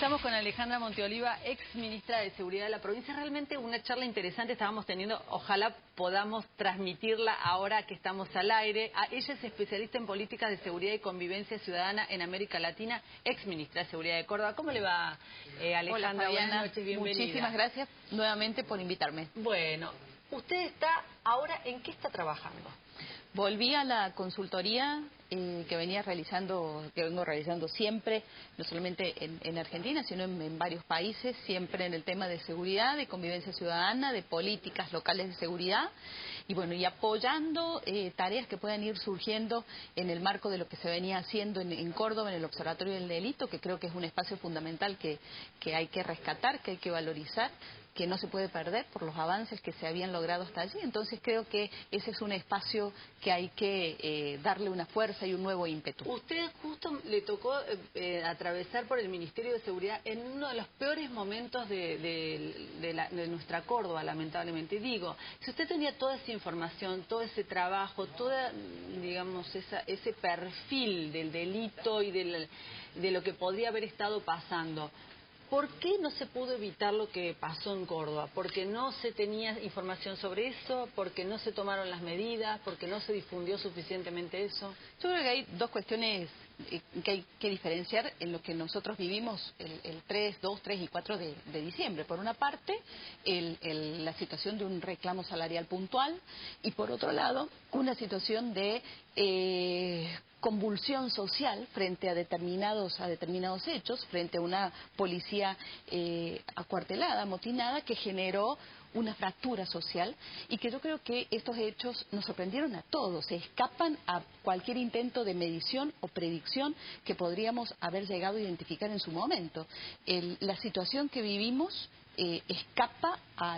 Estamos con Alejandra Monteoliva, ex ministra de Seguridad de la provincia. Realmente una charla interesante estábamos teniendo. Ojalá podamos transmitirla ahora que estamos al aire. Ella es especialista en políticas de seguridad y convivencia ciudadana en América Latina, ex ministra de Seguridad de Córdoba. ¿Cómo le va, Alejandra? Hola, Fabiana. Buenas noches, bienvenida. Muchísimas gracias nuevamente por invitarme. Bueno, usted está ahora, ¿en qué está trabajando? Volví a la consultoría que vengo realizando siempre, no solamente en Argentina, sino en varios países, siempre en el tema de seguridad, de convivencia ciudadana, de políticas locales de seguridad, y bueno, y apoyando tareas que puedan ir surgiendo en el marco de lo que se venía haciendo en Córdoba, en el Observatorio del Delito, que creo que es un espacio fundamental que hay que rescatar, que hay que valorizar, que no se puede perder por los avances que se habían logrado hasta allí. Entonces creo que ese es un espacio que hay que darle una fuerza y un nuevo ímpetu. Usted justo le tocó atravesar por el Ministerio de Seguridad en uno de los peores momentos de nuestra Córdoba, lamentablemente. Digo, si usted tenía toda esa información, todo ese trabajo, toda, digamos, ese perfil del delito y de lo que podría haber estado pasando, ¿por qué no se pudo evitar lo que pasó en Córdoba? ¿Porque no se tenía información sobre eso? ¿Porque no se tomaron las medidas? ¿Porque no se difundió suficientemente eso? Yo creo que hay dos cuestiones que hay que diferenciar en lo que nosotros vivimos el 3, 2, 3 y 4 de diciembre. Por una parte, la situación de un reclamo salarial puntual y por otro lado, una situación de convulsión social frente a determinados hechos, frente a una policía acuartelada, amotinada, que generó una fractura social y que yo creo que estos hechos nos sorprendieron a todos, se escapan a cualquier intento de medición o predicción que podríamos haber llegado a identificar en su momento. La situación que vivimos escapa a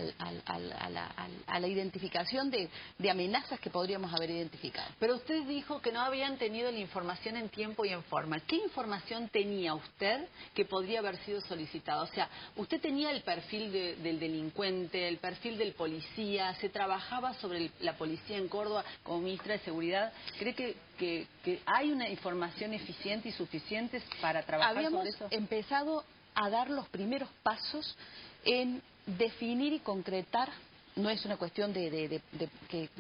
la identificación de amenazas que podríamos haber identificado. Pero usted dijo que no habían tenido la información en tiempo y en forma. ¿Qué información tenía usted que podría haber sido solicitada? O sea, usted tenía el perfil del delincuente, el perfil del policía, se trabajaba sobre la policía en Córdoba como ministra de Seguridad. ¿Cree que hay una información eficiente y suficiente para trabajar sobre eso? Habíamos empezado a dar los primeros pasos en definir y concretar, no es una cuestión que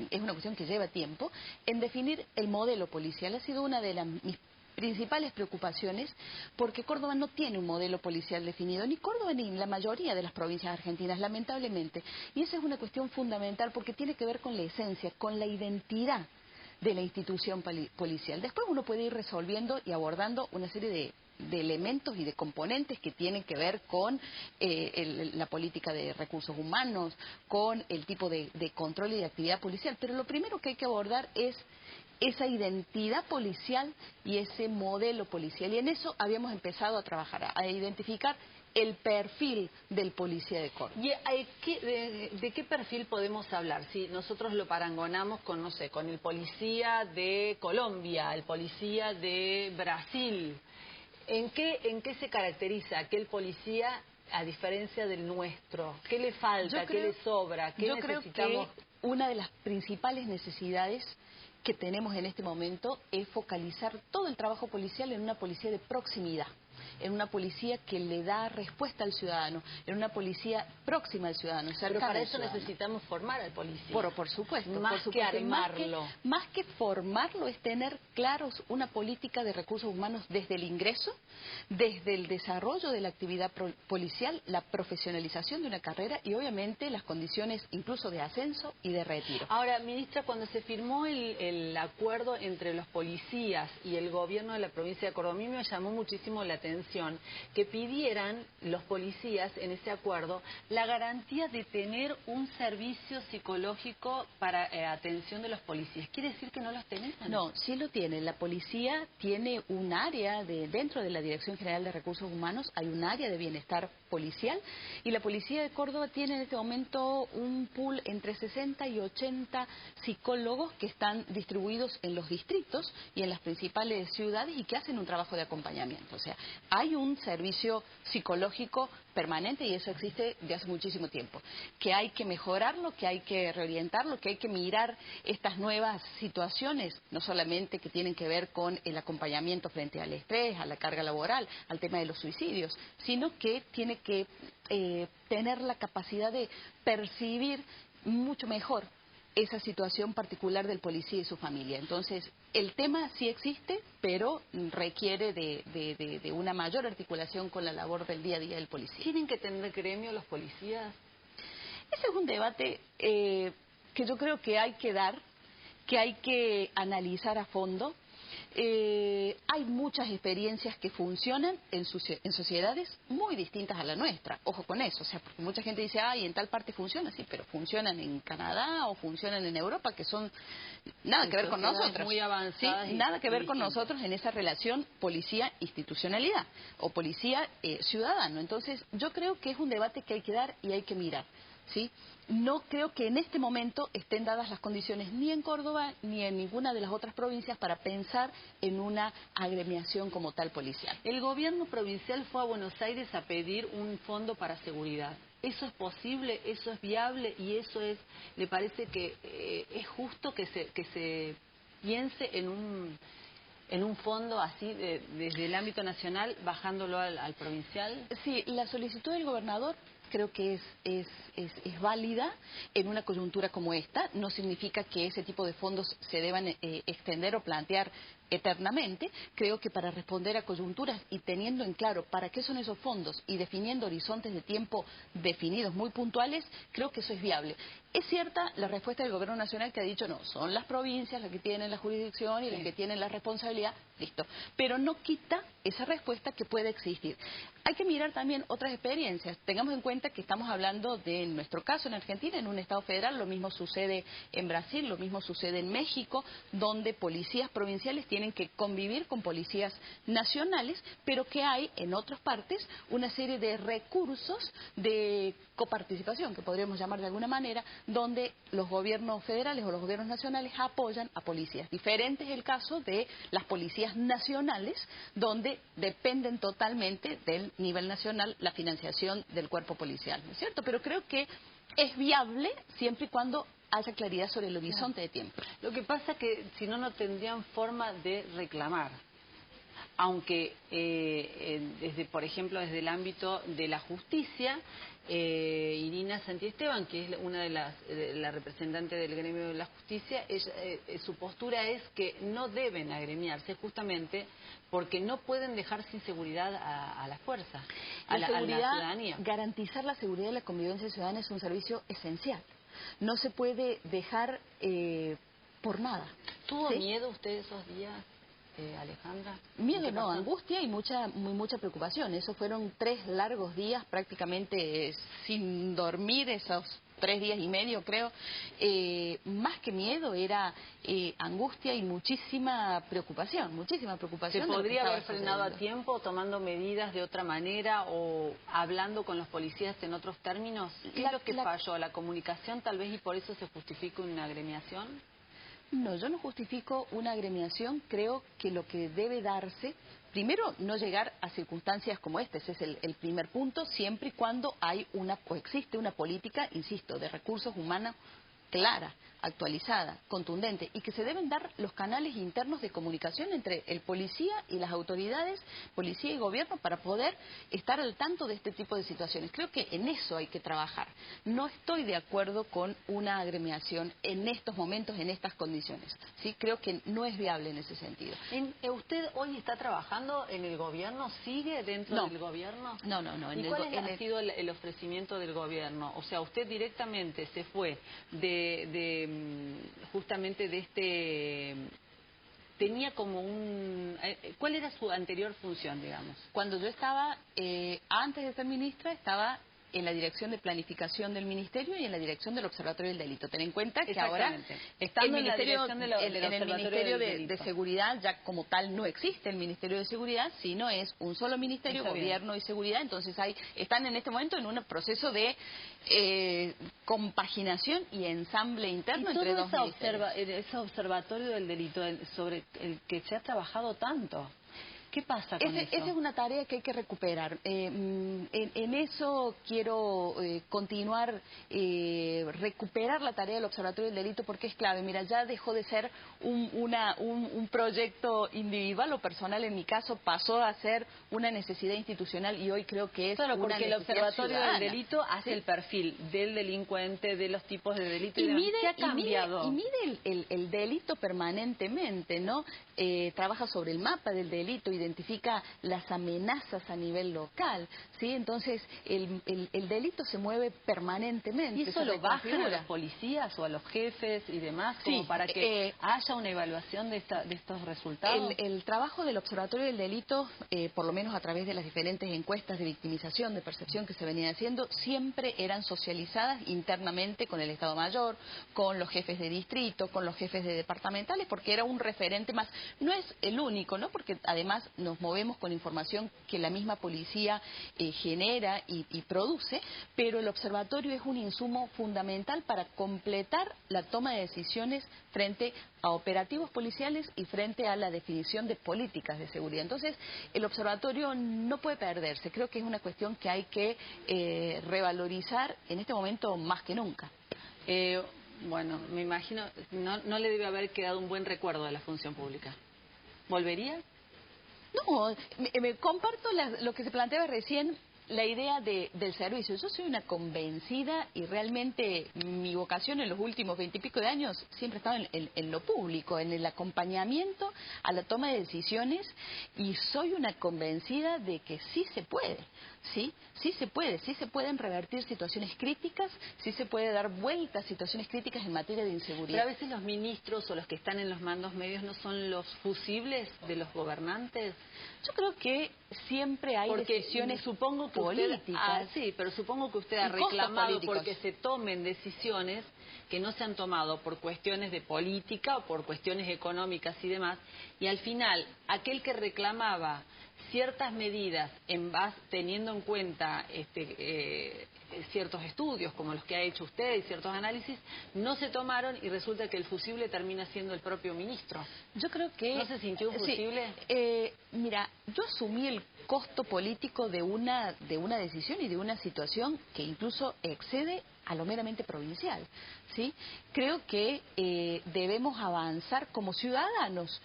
es una cuestión que lleva tiempo, en definir el modelo policial. Ha sido una de mis principales preocupaciones, porque Córdoba no tiene un modelo policial definido, ni Córdoba ni la mayoría de las provincias argentinas, lamentablemente. Y esa es una cuestión fundamental porque tiene que ver con la esencia, con la identidad de la institución policial. Después uno puede ir resolviendo y abordando una serie de elementos y de componentes que tienen que ver con la política de recursos humanos, con el tipo de control y de actividad policial. Pero lo primero que hay que abordar es esa identidad policial y ese modelo policial. Y en eso habíamos empezado a trabajar, a identificar el perfil del policía de Córdoba. ¿Y de qué perfil podemos hablar? Si nosotros lo parangonamos con, no sé, con el policía de Colombia, el policía de Brasil, ¿en qué se caracteriza aquel policía a diferencia del nuestro? ¿Qué le falta? ¿Qué le sobra? ¿Qué necesitamos? Creo que una de las principales necesidades que tenemos en este momento es focalizar todo el trabajo policial en una policía de proximidad, en una policía que le da respuesta al ciudadano, en una policía próxima al ciudadano, cercana. Pero para eso necesitamos formar al policía. Por supuesto. Más que armarlo. Más que formarlo es tener claros una política de recursos humanos desde el ingreso, desde el desarrollo de la actividad policial, la profesionalización de una carrera y obviamente las condiciones incluso de ascenso y de retiro. Ahora, ministra, cuando se firmó el acuerdo entre los policías y el gobierno de la provincia de Córdoba, a mí me llamó muchísimo la atención que pidieran los policías en ese acuerdo la garantía de tener un servicio psicológico para atención de los policías. ¿Quiere decir que no los tenés? No, sí lo tiene. La policía tiene un área dentro de la Dirección General de Recursos Humanos, hay un área de bienestar policial y la policía de Córdoba tiene en este momento un pool entre 60 y 80 psicólogos que están distribuidos en los distritos y en las principales ciudades y que hacen un trabajo de acompañamiento. O sea, Hay un servicio psicológico permanente y eso existe de hace muchísimo tiempo. Que hay que mejorarlo, que hay que reorientarlo, que hay que mirar estas nuevas situaciones, no solamente que tienen que ver con el acompañamiento frente al estrés, a la carga laboral, al tema de los suicidios, sino que tiene que tener la capacidad de percibir mucho mejor esa situación particular del policía y su familia. Entonces, el tema sí existe, pero requiere de una mayor articulación con la labor del día a día del policía. ¿Tienen que tener gremio los policías? Ese es un debate que yo creo que hay que dar, que hay que analizar a fondo. Hay muchas experiencias que funcionan en sociedades muy distintas a la nuestra. Ojo con eso, o sea, porque mucha gente dice, en tal parte funciona, sí, pero funcionan en Canadá o funcionan en Europa, que son nada que ver con nosotros. Muy avanzadas. Sí, nada que ver con nosotros en esa relación policía-institucionalidad o policía-ciudadano. Entonces, yo creo que es un debate que hay que dar y hay que mirar. ¿Sí? No creo que en este momento estén dadas las condiciones ni en Córdoba ni en ninguna de las otras provincias para pensar en una agremiación como tal policial. El gobierno provincial fue a Buenos Aires a pedir un fondo para seguridad. ¿Eso es posible? ¿Eso es viable? ¿Y eso es, le parece que es justo que se piense en un fondo así desde el ámbito nacional, bajándolo al provincial? Sí, la solicitud del gobernador creo que es válida en una coyuntura como esta. No significa que ese tipo de fondos se deban extender o plantear eternamente. Creo que para responder a coyunturas y teniendo en claro para qué son esos fondos y definiendo horizontes de tiempo definidos muy puntuales, creo que eso es viable. Es cierta la respuesta del Gobierno Nacional que ha dicho no, son las provincias las que tienen la jurisdicción y las que tienen la responsabilidad, listo. Pero no quita esa respuesta que puede existir. Hay que mirar también otras experiencias. Tengamos en cuenta que estamos hablando de, en nuestro caso en Argentina, en un Estado federal, lo mismo sucede en Brasil, lo mismo sucede en México, donde policías provinciales tienen que convivir con policías nacionales, pero que hay en otras partes una serie de recursos de coparticipación, que podríamos llamar de alguna manera, donde los gobiernos federales o los gobiernos nacionales apoyan a policías. Diferente es el caso de las policías nacionales, donde dependen totalmente del nivel nacional la financiación del cuerpo policial, ¿no es cierto? Pero creo que es viable siempre y cuando haya claridad sobre el horizonte de tiempo. Lo que pasa es que si no, no tendrían forma de reclamar. Aunque, por ejemplo, desde el ámbito de la justicia, Irina Santiesteban, que es una de la representante del gremio de la justicia, su postura es que no deben agremiarse justamente porque no pueden dejar sin seguridad a la fuerza, a la ciudadanía. Garantizar la seguridad y la convivencia ciudadana es un servicio esencial. No se puede dejar por nada. ¿Tuvo miedo usted esos días, Alejandra? Miedo no, angustia y mucha preocupación. Esos fueron 3 largos días prácticamente sin dormir, esos 3 días y medio creo. Más que miedo era angustia y muchísima preocupación. ¿Se podría haber frenado a tiempo tomando medidas de otra manera o hablando con los policías en otros términos? ¿Qué es lo que falló? ¿La comunicación tal vez y por eso se justifica una agremiación? No, yo no justifico una agremiación. Creo que lo que debe darse, primero, no llegar a circunstancias como esta. Ese es el primer punto, siempre y cuando hay existe una política, insisto, de recursos humanos clara, actualizada, contundente, y que se deben dar los canales internos de comunicación entre el policía y las autoridades, policía y gobierno, para poder estar al tanto de este tipo de situaciones. Creo que en eso hay que trabajar. No estoy de acuerdo con una agremiación en estos momentos, en estas condiciones. ¿Sí? Creo que no es viable en ese sentido. ¿Usted hoy está trabajando en el gobierno? ¿Sigue dentro del gobierno? No. ¿Y cuál ha sido el ofrecimiento del gobierno? O sea, usted directamente se fue justamente de este... Tenía como ¿cuál era su anterior función, digamos? Cuando yo estaba, antes de ser ministra, estaba en la dirección de planificación del ministerio y en la dirección del Observatorio del Delito. Ten en cuenta que ahora, estando en el Ministerio de Seguridad, ya como tal no existe el Ministerio de Seguridad, sino es un solo ministerio, Gobierno y Seguridad. Entonces están en este momento en un proceso de compaginación y ensamble interno entre dos ministerios. Ese Observatorio del Delito sobre el que se ha trabajado tanto. ¿Qué pasa con eso? Esa es una tarea que hay que recuperar. En eso quiero continuar, recuperar la tarea del Observatorio del Delito porque es clave. Mira, ya dejó de ser un proyecto individual o personal, en mi caso pasó a ser una necesidad institucional y hoy creo que es claro, una porque el necesidad Observatorio ciudadana. del Delito hace el perfil del delincuente, de los tipos de delito y demás. mide, ¿Qué ha cambiado? Y mide el delito permanentemente, ¿no? Trabaja sobre el mapa del delito, identifica las amenazas a nivel local, ¿sí? Entonces, el delito se mueve permanentemente. ¿Y eso lo bajan a los policías o a los jefes y demás, como sí, para que haya una evaluación de estos resultados? El trabajo del Observatorio del Delito, por lo menos a través de las diferentes encuestas de victimización, de percepción que se venían haciendo, siempre eran socializadas internamente con el Estado Mayor, con los jefes de distrito, con los jefes de departamentales, porque era un referente más. No es el único, ¿no? Porque además nos movemos con información que la misma policía genera y produce, pero el observatorio es un insumo fundamental para completar la toma de decisiones frente a operativos policiales y frente a la definición de políticas de seguridad. Entonces, el observatorio no puede perderse. Creo que es una cuestión que hay que revalorizar en este momento más que nunca. Bueno, me imagino, no le debe haber quedado un buen recuerdo de la función pública. ¿Volvería? No, me comparto lo que se planteaba recién, la idea del servicio. Yo soy una convencida y realmente mi vocación en los últimos 20 y pico de años siempre ha estado en lo público, en el acompañamiento a la toma de decisiones y soy una convencida de que sí se puede. Sí se pueden revertir situaciones críticas, sí se puede dar vuelta a situaciones críticas en materia de inseguridad. Pero a veces los ministros o los que están en los mandos medios no son los fusibles de los gobernantes. Yo creo que siempre hay decisiones supongo que políticas. Sí, pero supongo que usted ha reclamado porque se tomen decisiones que no se han tomado por cuestiones de política o por cuestiones económicas y demás, y al final aquel que reclamaba ciertas medidas teniendo en cuenta ciertos estudios como los que ha hecho usted y ciertos análisis, no se tomaron y resulta que el fusible termina siendo el propio ministro. Yo creo que... ¿No se sintió un fusible? Mira, yo asumí el costo político de una decisión y de una situación que incluso excede a lo meramente provincial, ¿sí? Creo que debemos avanzar como ciudadanos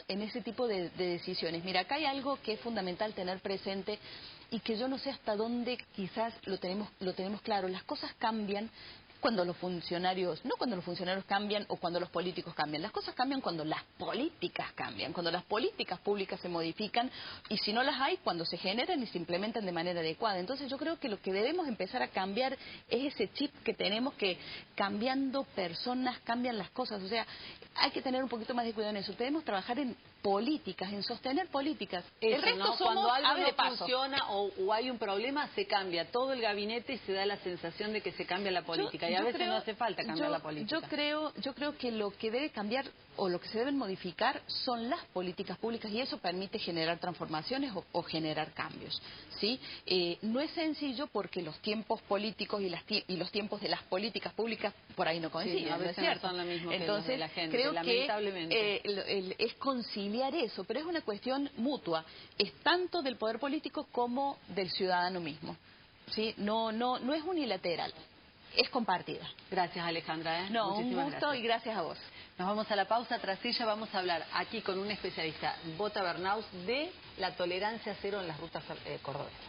en ese tipo de decisiones. Mira, acá hay algo que es fundamental tener presente y que yo no sé hasta dónde quizás lo tenemos claro. Las cosas cambian cuando los funcionarios, no cuando los funcionarios cambian o cuando los políticos cambian. Las cosas cambian cuando las políticas cambian, cuando las políticas públicas se modifican y si no las hay, cuando se generan y se implementan de manera adecuada. Entonces yo creo que lo que debemos empezar a cambiar es ese chip que tenemos que cambiando personas, cambian las cosas. O sea, hay que tener un poquito más de cuidado en eso. Debemos trabajar en políticas, en sostener políticas. El resto cuando algo no funciona o hay un problema, se cambia todo el gabinete y se da la sensación de que se cambia la política. Y a veces no hace falta cambiar la política. Yo creo que lo que debe cambiar o lo que se deben modificar son las políticas públicas y eso permite generar transformaciones o generar cambios, ¿sí? No es sencillo porque los tiempos políticos y los tiempos de las políticas públicas por ahí no coinciden, sí, a veces ¿no es cierto? No son lo mismo Entonces, que de la gente, creo lamentablemente. que es conciliar eso, pero es una cuestión mutua, es tanto del poder político como del ciudadano mismo, ¿sí? No es unilateral. Es compartida. Gracias, Alejandra. No, un gusto gracias. Y gracias a vos. Nos vamos a la pausa. Tras ella vamos a hablar aquí con un especialista, Bota Bernaus, de la tolerancia cero en las rutas cordobesas.